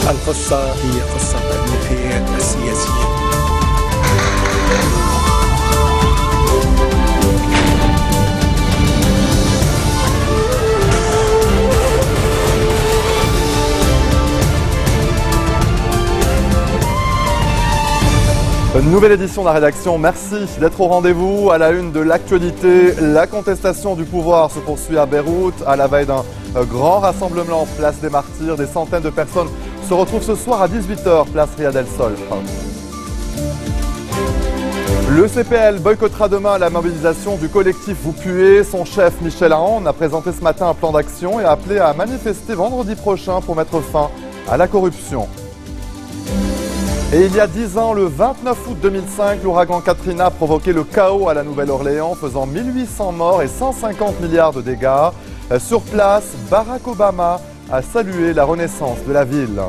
القصة هي قصة تاريخية سياسية. Nouvelle édition de la rédaction, merci d'être au rendez-vous. À la une de l'actualité, la contestation du pouvoir se poursuit à Beyrouth. À la veille d'un grand rassemblement place des Martyrs, des centaines de personnes se retrouvent ce soir à 18h, place Riyad El Sol. Le CPL boycottera demain la mobilisation du collectif Vous Puez. Son chef Michel Aoun a présenté ce matin un plan d'action et a appelé à manifester vendredi prochain pour mettre fin à la corruption. Et il y a 10 ans, le 29 août 2005, l'ouragan Katrina a provoqué le chaos à la Nouvelle-Orléans, faisant 1800 morts et 150 milliards de dégâts. Sur place, Barack Obama a salué la renaissance de la ville.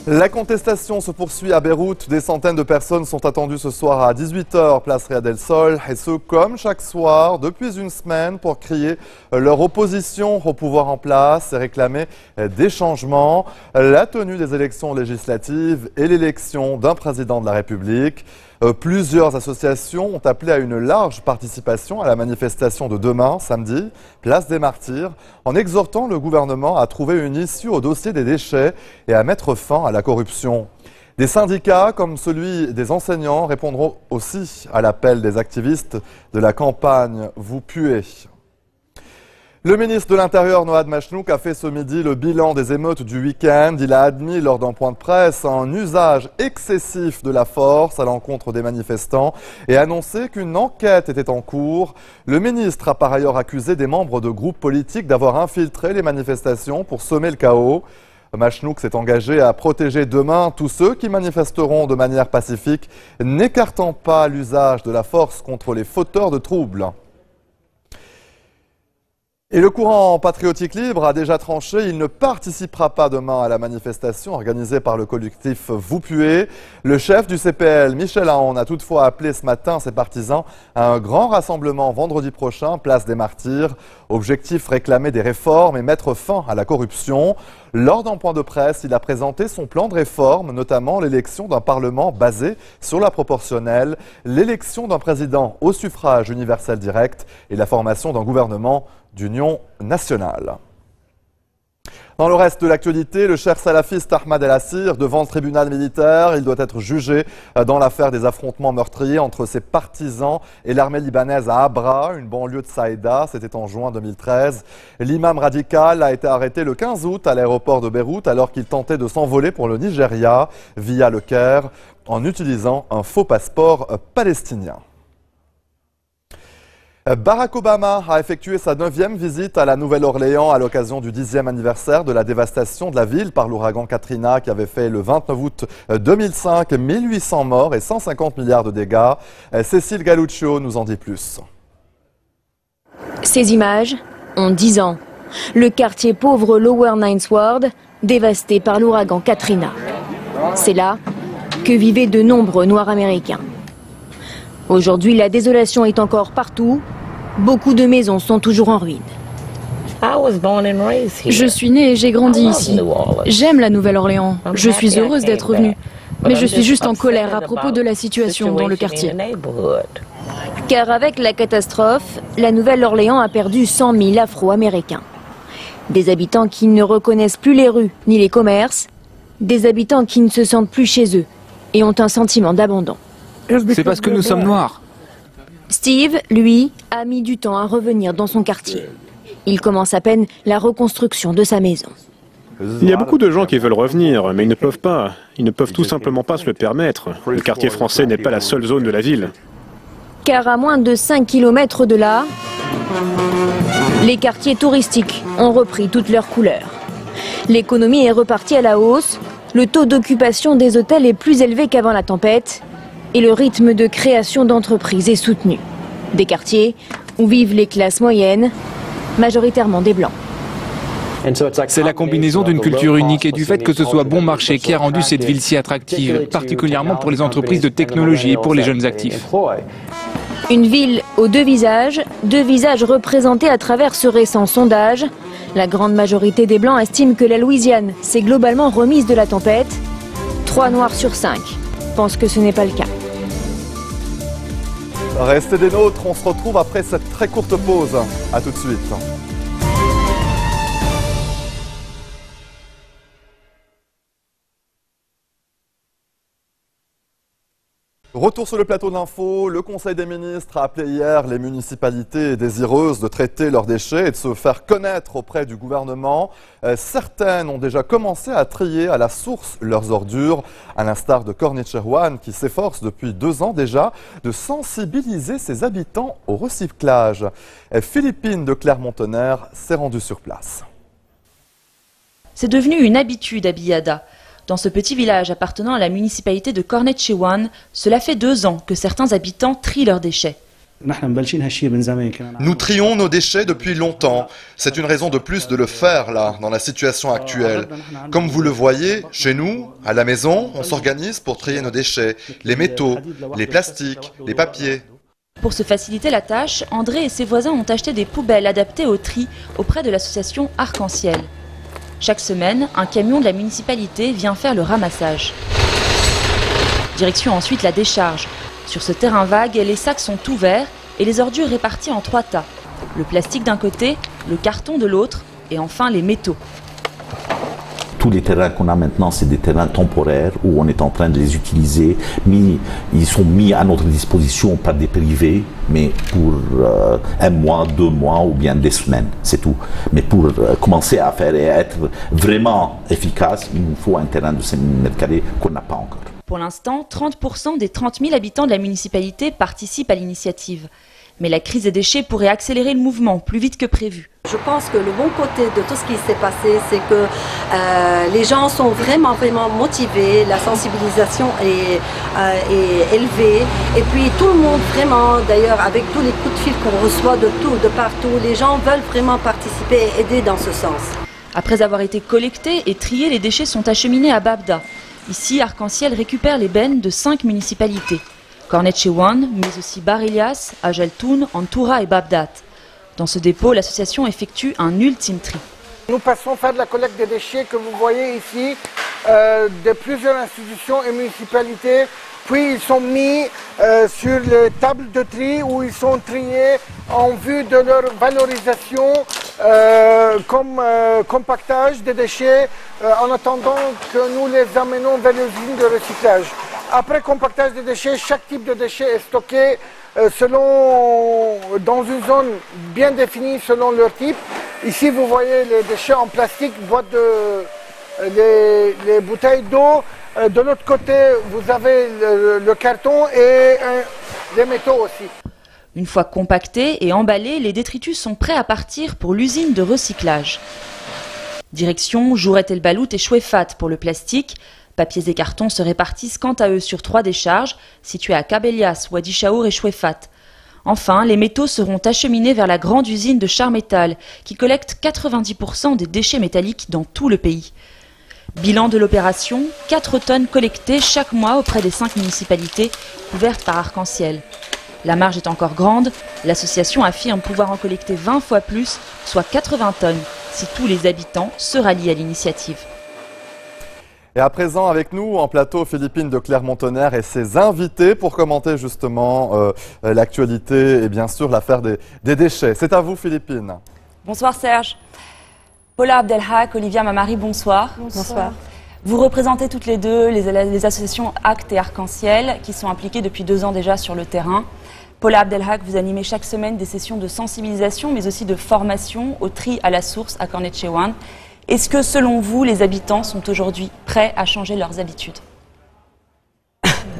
La contestation se poursuit à Beyrouth. Des centaines de personnes sont attendues ce soir à 18h, place Riyad El Sol. Et ce, comme chaque soir, depuis une semaine, pour crier leur opposition au pouvoir en place et réclamer des changements, la tenue des élections législatives et l'élection d'un président de la République. Plusieurs associations ont appelé à une large participation à la manifestation de demain, samedi, place des Martyrs, en exhortant le gouvernement à trouver une issue au dossier des déchets et à mettre fin à la corruption. Des syndicats, comme celui des enseignants, répondront aussi à l'appel des activistes de la campagne Vous Puez. Le ministre de l'Intérieur, Noad Machnouk, a fait ce midi le bilan des émeutes du week-end. Il a admis lors d'un point de presse un usage excessif de la force à l'encontre des manifestants et annoncé qu'une enquête était en cours. Le ministre a par ailleurs accusé des membres de groupes politiques d'avoir infiltré les manifestations pour semer le chaos. Machnouk s'est engagé à protéger demain tous ceux qui manifesteront de manière pacifique, n'écartant pas l'usage de la force contre les fauteurs de troubles. Et le courant patriotique libre a déjà tranché, il ne participera pas demain à la manifestation organisée par le collectif Vous Puez. Le chef du CPL, Michel Aoun, a toutefois appelé ce matin ses partisans à un grand rassemblement vendredi prochain, place des Martyrs. Objectif, réclamer des réformes et mettre fin à la corruption. Lors d'un point de presse, il a présenté son plan de réforme, notamment l'élection d'un parlement basé sur la proportionnelle, l'élection d'un président au suffrage universel direct et la formation d'un gouvernement d'union nationale. Dans le reste de l'actualité, le cher salafiste Ahmad El-Assir devant le tribunal militaire. Il doit être jugé dans l'affaire des affrontements meurtriers entre ses partisans et l'armée libanaise à Abra, une banlieue de Saïda. C'était en juin 2013. L'imam radical a été arrêté le 15 août à l'aéroport de Beyrouth alors qu'il tentait de s'envoler pour le Nigeria via le Caire en utilisant un faux passeport palestinien. Barack Obama a effectué sa 9e visite à la Nouvelle-Orléans à l'occasion du 10e anniversaire de la dévastation de la ville par l'ouragan Katrina qui avait fait le 29 août 2005 1800 morts et 150 milliards de dégâts. Cécile Galuccio nous en dit plus. Ces images ont 10 ans. Le quartier pauvre Lower Ninth Ward dévasté par l'ouragan Katrina. C'est là que vivaient de nombreux Noirs américains. Aujourd'hui, la désolation est encore partout. Beaucoup de maisons sont toujours en ruine. Je suis née et j'ai grandi ici. J'aime la Nouvelle-Orléans. Je suis heureuse d'être venue. Mais je suis juste en colère à propos de la situation dans le quartier. Car avec la catastrophe, la Nouvelle-Orléans a perdu 100 000 Afro-Américains. Des habitants qui ne reconnaissent plus les rues ni les commerces. Des habitants qui ne se sentent plus chez eux et ont un sentiment d'abandon. C'est parce que nous sommes noirs. Steve, lui, a mis du temps à revenir dans son quartier. Il commence à peine la reconstruction de sa maison. Il y a beaucoup de gens qui veulent revenir, mais ils ne peuvent pas. Ils ne peuvent tout simplement pas se le permettre. Le quartier français n'est pas la seule zone de la ville. Car à moins de 5 km de là, les quartiers touristiques ont repris toutes leurs couleurs. L'économie est repartie à la hausse, le taux d'occupation des hôtels est plus élevé qu'avant la tempête et le rythme de création d'entreprises est soutenu. Des quartiers où vivent les classes moyennes, majoritairement des Blancs. C'est la combinaison d'une culture unique et du fait que ce soit bon marché qui a rendu cette ville si attractive, particulièrement pour les entreprises de technologie et pour les jeunes actifs. Une ville aux deux visages représentés à travers ce récent sondage. La grande majorité des Blancs estiment que la Louisiane s'est globalement remise de la tempête. 3 Noirs sur 5 pensent que ce n'est pas le cas. Restez des nôtres, on se retrouve après cette très courte pause. A tout de suite. Retour sur le plateau de l'info, le Conseil des ministres a appelé hier les municipalités désireuses de traiter leurs déchets et de se faire connaître auprès du gouvernement. Certaines ont déjà commencé à trier à la source leurs ordures, à l'instar de Cornichewan qui s'efforce depuis 2 ans déjà de sensibiliser ses habitants au recyclage. Philippine de Clermont-Tonnerre s'est rendue sur place. C'est devenu une habitude à Biyada. Dans ce petit village appartenant à la municipalité de Cornichewan, cela fait 2 ans que certains habitants trient leurs déchets. Nous trions nos déchets depuis longtemps. C'est une raison de plus de le faire là, dans la situation actuelle. Comme vous le voyez, chez nous, à la maison, on s'organise pour trier nos déchets, les métaux, les plastiques, les papiers. Pour se faciliter la tâche, André et ses voisins ont acheté des poubelles adaptées au tri auprès de l'association Arc-en-Ciel. Chaque semaine, un camion de la municipalité vient faire le ramassage. Direction ensuite la décharge. Sur ce terrain vague, les sacs sont ouverts et les ordures réparties en 3 tas. Le plastique d'un côté, le carton de l'autre et enfin les métaux. Tous les terrains qu'on a maintenant, c'est des terrains temporaires où on est en train de les utiliser. Ils sont mis à notre disposition par des privés, mais pour 1 mois, 2 mois ou bien des semaines, c'est tout. Mais pour commencer à faire et être vraiment efficace, il nous faut un terrain de 5 000 m² qu'on n'a pas encore. Pour l'instant, 30% des 30 000 habitants de la municipalité participent à l'initiative. Mais la crise des déchets pourrait accélérer le mouvement plus vite que prévu. Je pense que le bon côté de tout ce qui s'est passé, c'est que les gens sont vraiment motivés, la sensibilisation est élevée. Et puis tout le monde vraiment, d'ailleurs avec tous les coups de fil qu'on reçoit de partout, les gens veulent vraiment participer et aider dans ce sens. Après avoir été collectés et triés, les déchets sont acheminés à Babda. Ici, Arc-en-Ciel récupère les bennes de 5 municipalités. Cornichewan, mais aussi Barillas, Ajaltoun, Antoura et Babdat. Dans ce dépôt, l'association effectue un ultime tri. Nous passons faire de la collecte des déchets que vous voyez ici de plusieurs institutions et municipalités. Puis ils sont mis sur les tables de tri où ils sont triés en vue de leur valorisation comme compactage des déchets en attendant que nous les amenons vers les usines de recyclage. Après compactage des déchets, chaque type de déchet est stocké dans une zone bien définie selon leur type. Ici, vous voyez les déchets en plastique, les bouteilles d'eau. De l'autre côté, vous avez le carton et les métaux aussi. Une fois compactés et emballés, les détritus sont prêts à partir pour l'usine de recyclage. Direction Jouret El Balout et Chouefat pour le plastique. Papiers et cartons se répartissent quant à eux sur 3 décharges, situées à Kabelias, Wadi Chaour et Chouefat. Enfin, les métaux seront acheminés vers la grande usine de Charmétal, qui collecte 90% des déchets métalliques dans tout le pays. Bilan de l'opération, 4 tonnes collectées chaque mois auprès des 5 municipalités couvertes par Arc-en-Ciel. La marge est encore grande, l'association affirme pouvoir en collecter 20 fois plus, soit 80 tonnes, si tous les habitants se rallient à l'initiative. Et à présent, avec nous en plateau, Philippine de Clermont-Tonnerre et ses invités pour commenter justement l'actualité et bien sûr l'affaire des déchets. C'est à vous, Philippine. Bonsoir Serge. Paula Abdelhak, Olivia Mamari, bonsoir. Bonsoir. Vous représentez toutes les deux les associations ACT et Arc-en-Ciel qui sont impliquées depuis 2 ans déjà sur le terrain. Paula Abdelhak, vous animez chaque semaine des sessions de sensibilisation mais aussi de formation au tri à la source à Cornichewan. Est-ce que, selon vous, les habitants sont aujourd'hui prêts à changer leurs habitudes?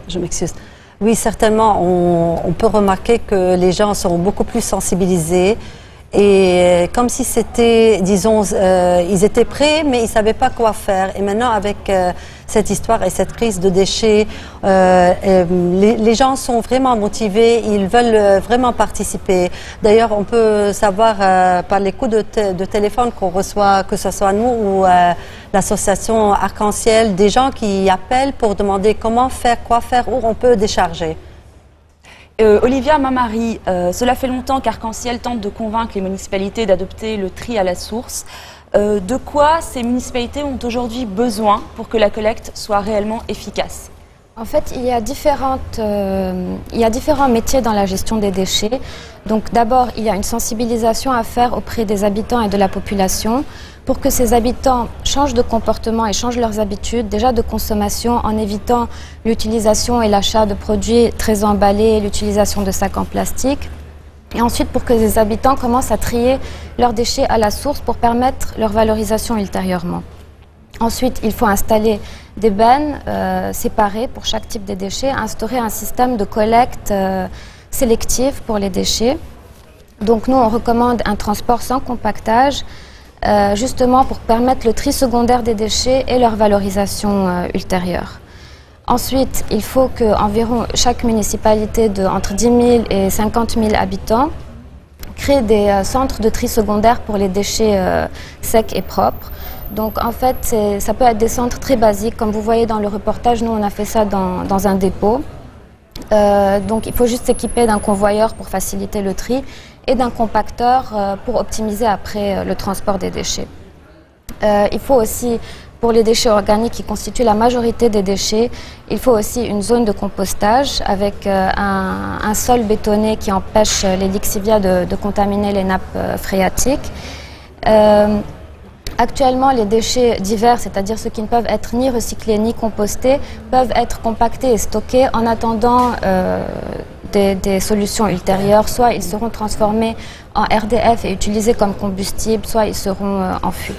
Je m'excuse. Oui, certainement. On peut remarquer que les gens sont beaucoup plus sensibilisés. Et comme si c'était, disons, ils étaient prêts, mais ils ne savaient pas quoi faire. Et maintenant, avec cette histoire et cette crise de déchets, les gens sont vraiment motivés, ils veulent vraiment participer. D'ailleurs, on peut savoir par les coups de téléphone qu'on reçoit, que ce soit nous ou l'association Arc-en-Ciel, des gens qui appellent pour demander comment faire, quoi faire, où on peut décharger. Olivia Mamari, cela fait longtemps qu'Arc-en-Ciel tente de convaincre les municipalités d'adopter le tri à la source. De quoi ces municipalités ont aujourd'hui besoin pour que la collecte soit réellement efficace? En fait, il y a différents métiers dans la gestion des déchets. Donc d'abord, il y a une sensibilisation à faire auprès des habitants et de la population pour que ces habitants changent de comportement et changent leurs habitudes, déjà de consommation, en évitant l'utilisation et l'achat de produits très emballés, l'utilisation de sacs en plastique. Et ensuite, pour que les habitants commencent à trier leurs déchets à la source pour permettre leur valorisation ultérieurement. Ensuite, il faut installer des bennes séparées pour chaque type de déchets, instaurer un système de collecte sélective pour les déchets. Donc nous, on recommande un transport sans compactage, justement pour permettre le tri secondaire des déchets et leur valorisation ultérieure. Ensuite, il faut qu'environ chaque municipalité de entre 10 000 et 50 000 habitants crée des centres de tri secondaire pour les déchets secs et propres. Donc en fait, ça peut être des centres très basiques. Comme vous voyez dans le reportage, nous on a fait ça dans un dépôt. Donc il faut juste s'équiper d'un convoyeur pour faciliter le tri et d'un compacteur pour optimiser après le transport des déchets. Il faut aussi, pour les déchets organiques qui constituent la majorité des déchets, il faut aussi une zone de compostage avec un sol bétonné qui empêche les lixiviats de contaminer les nappes phréatiques. Actuellement, les déchets divers, c'est-à-dire ceux qui ne peuvent être ni recyclés ni compostés, peuvent être compactés et stockés en attendant des solutions ultérieures. Soit ils seront transformés en RDF et utilisés comme combustible, soit ils seront enfouis.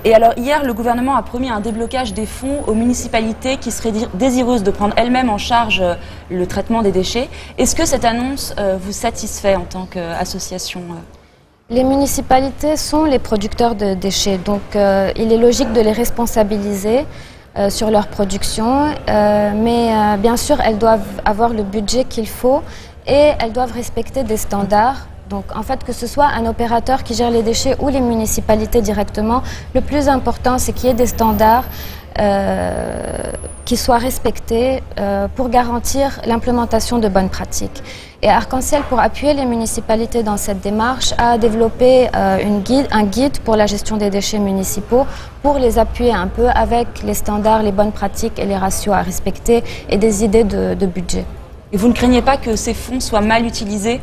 Et alors hier, le gouvernement a promis un déblocage des fonds aux municipalités qui seraient désireuses de prendre elles-mêmes en charge le traitement des déchets. Est-ce que cette annonce vous satisfait en tant qu'association ? Les municipalités sont les producteurs de déchets, donc il est logique de les responsabiliser sur leur production, mais bien sûr elles doivent avoir le budget qu'il faut et elles doivent respecter des standards. Donc en fait, que ce soit un opérateur qui gère les déchets ou les municipalités directement, le plus important c'est qu'il y ait des standards qui soient respectés pour garantir l'implémentation de bonnes pratiques. Et Arc-en-Ciel, pour appuyer les municipalités dans cette démarche, a développé un guide pour la gestion des déchets municipaux pour les appuyer un peu avec les standards, les bonnes pratiques et les ratios à respecter et des idées de budget. Et vous ne craignez pas que ces fonds soient mal utilisés ?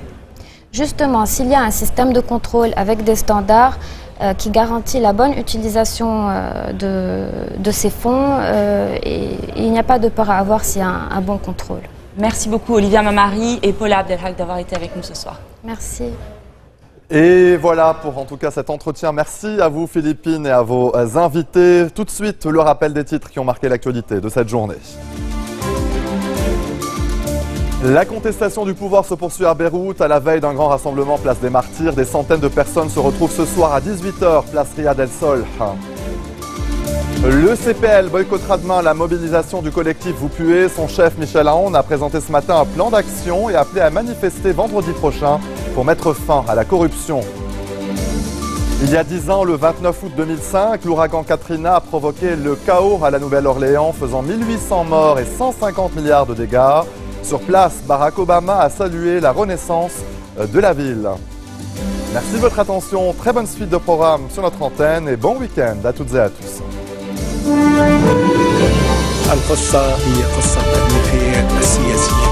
Justement, s'il y a un système de contrôle avec des standards qui garantit la bonne utilisation de ces fonds, et il n'y a pas de peur à avoir s'il y a un bon contrôle. Merci beaucoup Olivia Mamari et Paula Abdelhak d'avoir été avec nous ce soir. Merci. Et voilà pour en tout cas cet entretien. Merci à vous Philippine et à vos invités. Tout de suite, le rappel des titres qui ont marqué l'actualité de cette journée. La contestation du pouvoir se poursuit à Beyrouth. À la veille d'un grand rassemblement place des Martyrs, des centaines de personnes se retrouvent ce soir à 18 h, place Riyad El Sol. Le CPL boycottera demain la mobilisation du collectif Vous Puez. Son chef Michel Aoun a présenté ce matin un plan d'action et appelé à manifester vendredi prochain pour mettre fin à la corruption. Il y a 10 ans, le 29 août 2005, l'ouragan Katrina a provoqué le chaos à la Nouvelle-Orléans, faisant 1800 morts et 150 milliards de dégâts. Sur place, Barack Obama a salué la renaissance de la ville. Merci de votre attention, très bonne suite de programme sur notre antenne et bon week-end à toutes et à tous. القصة هي قصة النهايات السياسية.